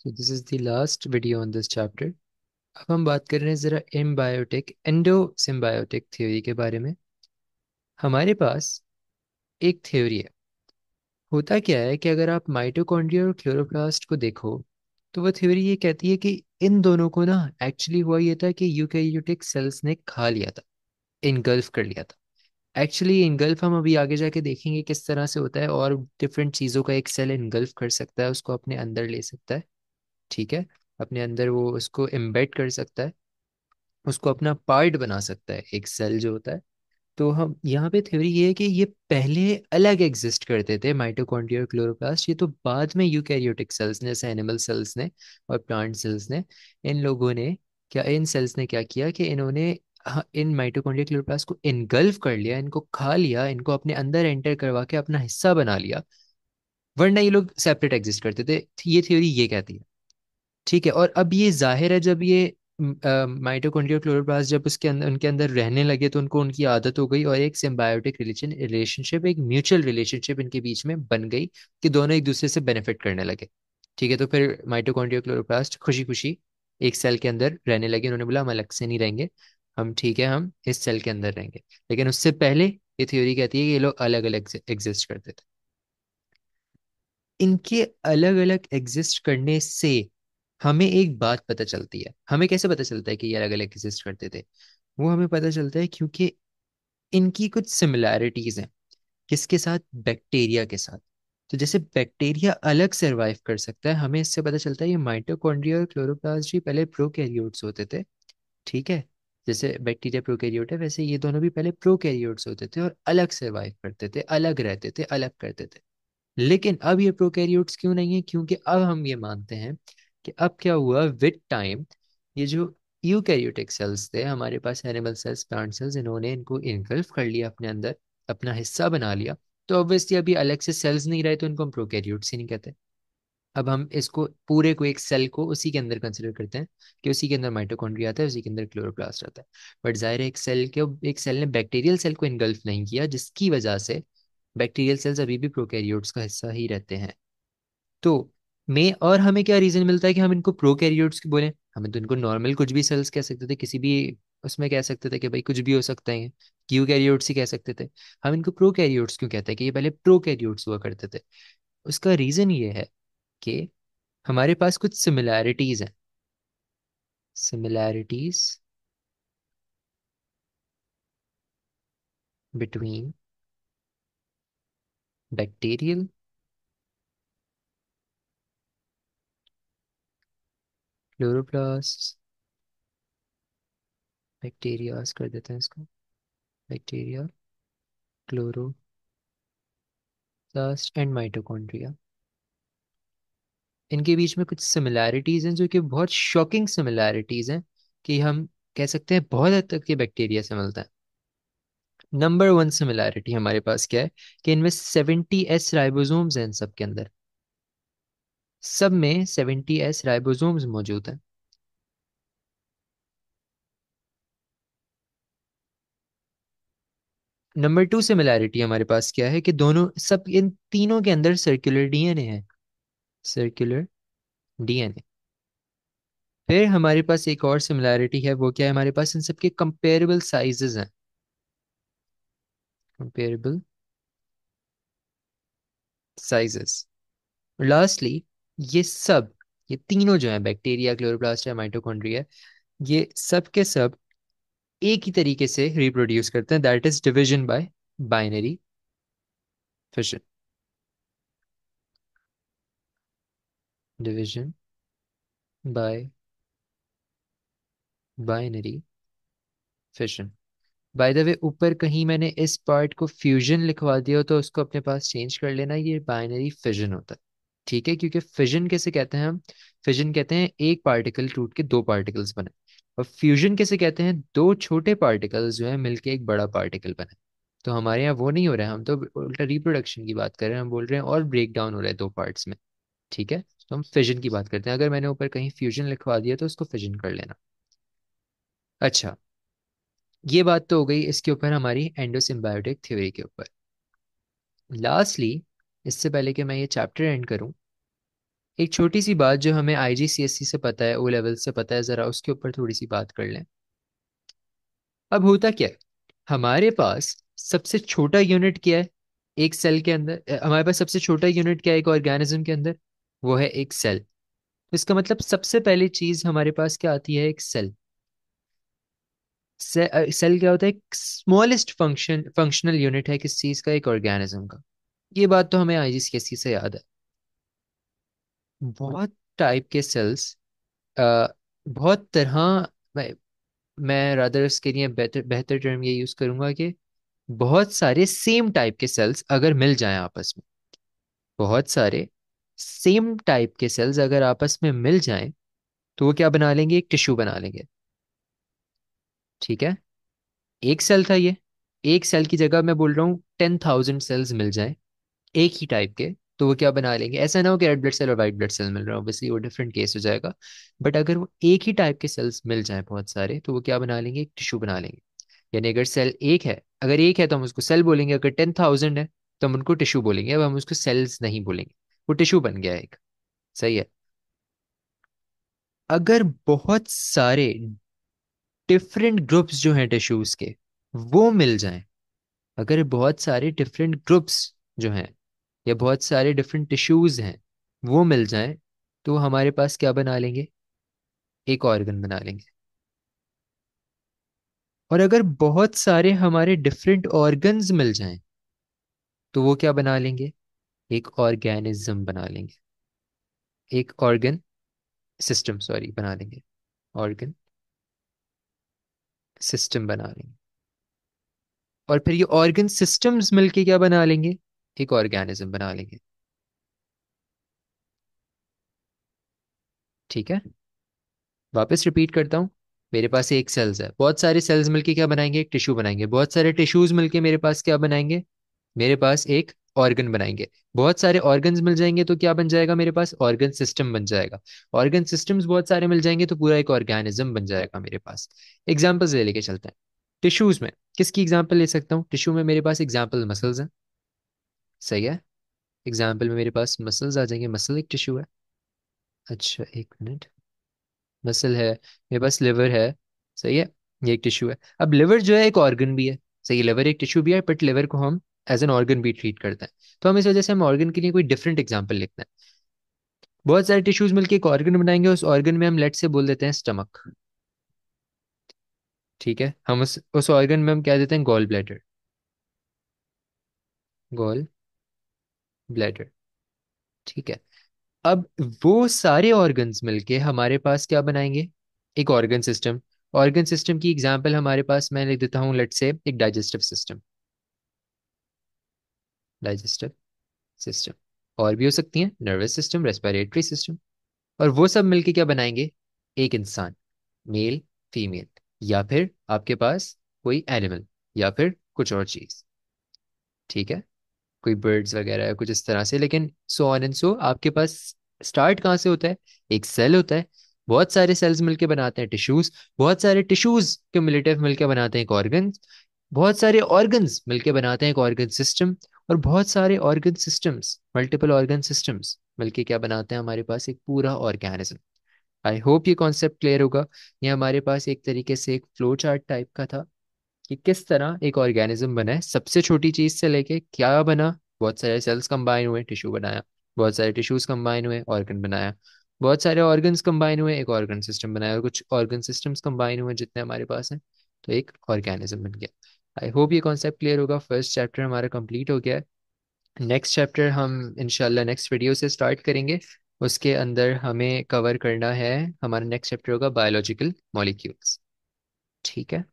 So this is the last video on this chapter. अब हम बात कर रहे हैं ज़रा एम्बायोटिक एंडो सिम्बायोटिक थ्योरी के बारे में। हमारे पास एक थ्योरी है। होता क्या है कि अगर आप माइटोकॉन्ड्रिया और क्लोरोप्लास्ट को देखो तो वो थ्योरी ये कहती है कि इन दोनों को ना एक्चुअली हुआ ये था कि यूकैरियोटिक सेल्स ने खा लिया था, इनगल्फ कर लिया था। एक्चुअली इनगल्फ हम अभी आगे जाके देखेंगे किस तरह से होता है, और डिफरेंट चीज़ों का एक सेल इनगल्फ कर सकता है, उसको अपने अंदर ले सकता है। ठीक है, अपने अंदर वो उसको एम्बेड कर सकता है, उसको अपना पार्ट बना सकता है एक सेल जो होता है। तो हम यहाँ पे थ्योरी ये है कि ये पहले अलग एग्जिस्ट करते थे, माइटोकॉन्ड्रिया और क्लोरोप्लास्ट। ये तो बाद में यूकैरियोटिक सेल्स ने, जैसे एनिमल सेल्स ने और प्लांट सेल्स ने, इन लोगों ने क्या, इन सेल्स ने क्या किया कि इन्होंने इन माइटोकॉन्ड्रिया क्लोरोप्लास्ट को इनगल्फ कर लिया, इनको खा लिया, इनको अपने अंदर एंटर करवा के अपना हिस्सा बना लिया। वरना ये लोग सेपरेट एग्जिस्ट करते थे, ये थ्योरी ये कहती है। ठीक है, और अब ये जाहिर है जब ये माइटोकॉन्ड्रिया क्लोरोप्लास्ट जब उसके अंदर उनके अंदर रहने लगे तो उनको उनकी आदत हो गई, और एक सिम्बायोटिक रिलेशनशिप, एक म्यूचुअल रिलेशनशिप इनके बीच में बन गई कि दोनों एक दूसरे से बेनिफिट करने लगे। ठीक है, तो फिर माइटोकॉन्ड्रिया क्लोरोप्लास्ट खुशी खुशी एक सेल के अंदर रहने लगे। उन्होंने बोला हम अलग से नहीं रहेंगे, हम ठीक है, हम इस सेल के अंदर रहेंगे। लेकिन उससे पहले ये थ्योरी कहती है कि ये लोग अलग अलग एग्जिस्ट करते थे। इनके अलग अलग एग्जिस्ट करने से हमें एक बात पता चलती है। हमें कैसे पता चलता है कि ये अलग अलग एग्जिस्ट करते थे? वो हमें पता चलता है क्योंकि इनकी कुछ सिमिलैरिटीज हैं। किसके साथ? बैक्टीरिया के साथ। तो जैसे बैक्टीरिया अलग सरवाइव कर सकता है, हमें इससे पता चलता है ये माइटोकॉन्ड्रिया और क्लोरोप्लास्ट भी पहले प्रोकैरियोट्स होते थे। ठीक है, जैसे बैक्टीरिया प्रोकैरियोट है, वैसे ये दोनों भी पहले प्रोकैरियोट्स होते थे और अलग सरवाइव करते थे, अलग रहते थे, अलग करते थे। लेकिन अब ये प्रोकैरियोट्स क्यों नहीं है? क्योंकि अब हम ये मानते हैं कि अब क्या हुआ विद टाइम, ये जो यूकैरियोटिक सेल्स थे हमारे पास, एनिमल सेल्स, प्लांट सेल्स, इन्होंने इनको इनगल्फ कर लिया अपने अंदर, अपना हिस्सा बना लिया। तो ऑब्वियसली अभी अलग से सेल्स नहीं रहे, तो इनको हम प्रोकैरियोट्स ही नहीं कहते। अब हम इसको पूरे को, एक सेल को उसी के अंदर कंसिडर करते हैं कि उसी के अंदर माइटोकॉन्ड्रिया आता है, उसी के अंदर क्लोरोप्लास्ट आता है। बट जाहिर है एक सेल ने बैक्टीरियल सेल को इनगल्फ नहीं किया, जिसकी वजह से बैक्टीरियल सेल्स अभी भी प्रोकैरियोट्स का हिस्सा ही रहते हैं। तो में और हमें क्या रीजन मिलता है कि हम इनको प्रोकैरियोट्स की बोले? हमें तो इनको नॉर्मल कुछ भी सेल्स कह सकते थे, किसी भी उसमें कह सकते थे कि भाई कुछ भी हो सकता है, यूकैरियोट्स ही कह सकते थे। हम इनको प्रोकैरियोट्स क्यों कहते हैं कि ये पहले प्रोकैरियोट्स हुआ करते थे? उसका रीजन ये है कि हमारे पास कुछ सिमिलैरिटीज हैं। Similarities between bacterial, chloroplast, bacterias कर देते हैं इसको, बैक्टीरिया, क्लोरोप्लास्ट एंड माइटोकॉन्ड्रिया। इनके बीच में कुछ सिमिलैरिटीज हैं जो कि बहुत शॉकिंग सिमिलैरिटीज हैं, कि हम कह सकते हैं बहुत हद तक ये बैक्टीरिया से मिलता है। नंबर वन सिमिलैरिटी हमारे पास क्या है कि इनमें 70S राइबोसोम्स हैं इन सब के अंदर। सब में 70S राइबोसोम्स मौजूद हैं। नंबर टू सिमिलैरिटी हमारे पास क्या है कि दोनों, सब इन तीनों के अंदर सर्कुलर डीएनए है। Circular DNA. फिर हमारे पास एक और सिमिलैरिटी है, वो क्या है? हमारे पास इन सब के कंपेरेबल साइजेस हैं। Comparable sizes. लास्टली, ये सब, ये तीनों जो है, बैक्टीरिया, क्लोरोप्लास्ट है, माइटोकॉन्ड्रिया, ये सब के सब एक ही तरीके से रिप्रोड्यूस करते हैं, that is division bye binary fission. Division bye binary fission. By the way, ऊपर कहीं मैंने इस पार्ट को फ्यूजन लिखवा दिया हो तो उसको अपने पास चेंज कर लेना, ये बाइनरी फिजन होता है। ठीक है, क्योंकि फिजन कैसे कहते हैं हम? फिजन कहते हैं एक पार्टिकल टूट के दो पार्टिकल्स बने। और फ्यूजन कैसे कहते हैं? दो छोटे पार्टिकल्स जो है मिलके एक बड़ा पार्टिकल बने। तो हमारे यहाँ वो नहीं हो रहा है, हम तो उल्टा रिप्रोडक्शन की बात कर रहे हैं, हम बोल रहे हैं और ब्रेक डाउन हो रहा है दो पार्ट्स में। ठीक है, तो हम फिजन की बात करते हैं। अगर मैंने ऊपर कहीं फ्यूजन लिखवा दिया तो उसको फिजन कर लेना। अच्छा, ये बात तो हो गई इसके ऊपर, हमारी एंडोसिम्बायोटिक थ्योरी के ऊपर। लास्टली, इससे पहले कि मैं ये चैप्टर एंड करूं, एक छोटी सी बात जो हमें आईजीसीएसई से पता है, ओ लेवल से पता है, ज़रा उसके ऊपर थोड़ी सी बात कर लें। अब होता क्या है, हमारे पास सबसे छोटा यूनिट क्या है एक सेल के अंदर? हमारे पास सबसे छोटा यूनिट क्या है एक ऑर्गेनिज्म के अंदर? वो है एक सेल। तो इसका मतलब सबसे पहली चीज हमारे पास क्या आती है? एक सेल। सेल क्या होता है? एक स्मॉलेस्ट फंक्शनल यूनिट है किस चीज का? एक ऑर्गेनिज्म का। ये बात तो हमें आईजीसीएसई से याद है। बहुत टाइप के सेल्स, बहुत तरह। मैं मैं रादर इसके लिए बेहतर बेहतर टर्म ये यूज करूंगा कि बहुत सारे सेम टाइप के सेल्स अगर मिल जाएं आपस में, बहुत सारे सेम टाइप के सेल्स अगर आपस में मिल जाएं, तो वो क्या बना लेंगे? एक टिश्यू बना लेंगे। ठीक है, एक सेल था ये। एक सेल की जगह मैं बोल रहा हूँ 10,000 सेल्स मिल जाएं एक ही टाइप के, तो वो क्या बना लेंगे? ऐसा ना हो कि रेड ब्लड सेल और वाइट ब्लड सेल मिल रहा हो, ऑब्वियसली वो डिफरेंट केस हो जाएगा। बट अगर वो एक ही टाइप के सेल्स मिल जाएं बहुत सारे, तो वो क्या बना लेंगे? एक टिश्यू बना लेंगे। यानी अगर सेल एक है, अगर एक है तो हम उसको सेल बोलेंगे, अगर 10,000 है तो हम उनको टिश्यू बोलेंगे। अब हम उसको सेल्स नहीं बोलेंगे, वो टिश्यू बन गया एक। सही है। अगर बहुत सारे डिफरेंट ग्रुप्स जो हैं टिश्यूज के वो मिल जाएं, अगर बहुत सारे डिफरेंट ग्रुप्स जो हैं या बहुत सारे डिफरेंट टिश्यूज हैं वो मिल जाएं, तो हमारे पास क्या बना लेंगे? एक ऑर्गन बना लेंगे। और अगर बहुत सारे हमारे डिफरेंट ऑर्गन्स मिल जाएं, तो वो क्या बना लेंगे? एक ऑर्गेनिज्म बना लेंगे। एक ऑर्गन सिस्टम, सॉरी, बना लेंगे। ऑर्गन सिस्टम बना लेंगे। और फिर ये ऑर्गन सिस्टम्स मिलके क्या बना लेंगे? एक ऑर्गेनिज्म बना लेंगे। ठीक है, वापस रिपीट करता हूँ। मेरे पास एक सेल्स है, बहुत सारे सेल्स मिलके क्या बनाएंगे? एक टिश्यू बनाएंगे। बहुत सारे टिश्यूज मिलके मेरे पास क्या बनाएंगे? मेरे पास एक ऑर्गन बनाएंगे। बहुत सारे ऑर्गन्स मिल जाएंगे तो क्या बन जाएगा? मेरे पास ऑर्गन सिस्टम बन जाएगा। ऑर्गन सिस्टम्स बहुत सारे मिल जाएंगे तो पूरा एक ऑर्गेनिज्म बन जाएगा मेरे पास। एग्जाम्पल्स ले लेके चलते हैं। टिश्यूज में किसकी एग्जाम्पल ले सकता हूँ? टिश्यू में मेरे पास एग्जाम्पल मसल्स हैं। सही है, एग्जाम्पल में मेरे पास मसल्स आ जाएंगे। मसल एक टिश्यू है। अच्छा, एक मिनट। मसल है, मेरे पास लिवर है। सही है, ये एक टिश्यू है। अब लिवर जो है एक ऑर्गन भी है। सही है, लिवर एक टिश्यू भी है, बट लिवर को हम एज एन ऑर्गन भी ट्रीट करते हैं। तो हम इस वजह से हम ऑर्गन के लिए कोई डिफरेंट एग्जाम्पल लिखते हैं। बहुत सारे टिश्यूज मिलकर एक ऑर्गन बनाएंगे, उस ऑर्गन में हम लेट से बोल देते हैं स्टमक। ठीक है, हम उस ऑर्गन में हम क्या देते हैं? Gall bladder. Gall bladder. ठीक है। अब वो सारे ऑर्गन्स मिलके हमारे पास क्या बनाएंगे? एक ऑर्गन सिस्टम। ऑर्गन सिस्टम की एग्जांपल हमारे पास मैं लिख देता हूँ, लेट से एक डाइजेस्टिव सिस्टम। Digestive system. और भी हो सकती हैं, नर्वस सिस्टम, रेस्पिरेटरी सिस्टम। और वो सब मिलके क्या बनाएंगे? एक इंसान, मेल, फीमेल, या फिर आपके पास कोई एनिमल, या फिर कुछ और चीज। ठीक है, कोई बर्ड्स वगैरह है कुछ इस तरह से। लेकिन सो ऑन एंड सो आपके पास स्टार्ट कहाँ से होता है? एक सेल होता है। बहुत सारे सेल्स मिलके बनाते हैं टिश्यूज। बहुत सारे टिश्यूज क्यूमुलेटिव मिलके बनाते हैं एक ऑर्गन। बहुत सारे ऑर्गन्स मिलके बनाते हैं एक ऑर्गन सिस्टम। और बहुत सारे organ systems, multiple organ systems मिलके क्या बनाते हैं? हमारे पास एक पूरा ऑर्गेनिज्म। आई होप ये कॉन्सेप्ट क्लियर होगा। ये हमारे पास एक तरीके से एक फ्लो चार्ट टाइप का था कि किस तरह एक ऑर्गेनिज्म बना है, सबसे छोटी चीज से लेके क्या बना। बहुत सारे सेल्स कंबाइन हुए, टिश्यू बनाया। बहुत सारे टिश्यूज कंबाइन हुए, ऑर्गन बनाया। बहुत सारे ऑर्गन्स कंबाइन हुए, एक ऑर्गन सिस्टम बनाया। और कुछ ऑर्गन सिस्टम्स कंबाइन हुए जितने हमारे पास हैं, तो एक ऑर्गेनिज्म बन गया। आई होप ये कॉन्सेप्ट क्लियर होगा। फर्स्ट चैप्टर हमारा कंप्लीट हो गया है। नेक्स्ट चैप्टर हम इंशाल्लाह नेक्स्ट वीडियो से स्टार्ट करेंगे। उसके अंदर हमें कवर करना है, हमारा नेक्स्ट चैप्टर होगा बायोलॉजिकल मॉलिक्यूल्स। ठीक है।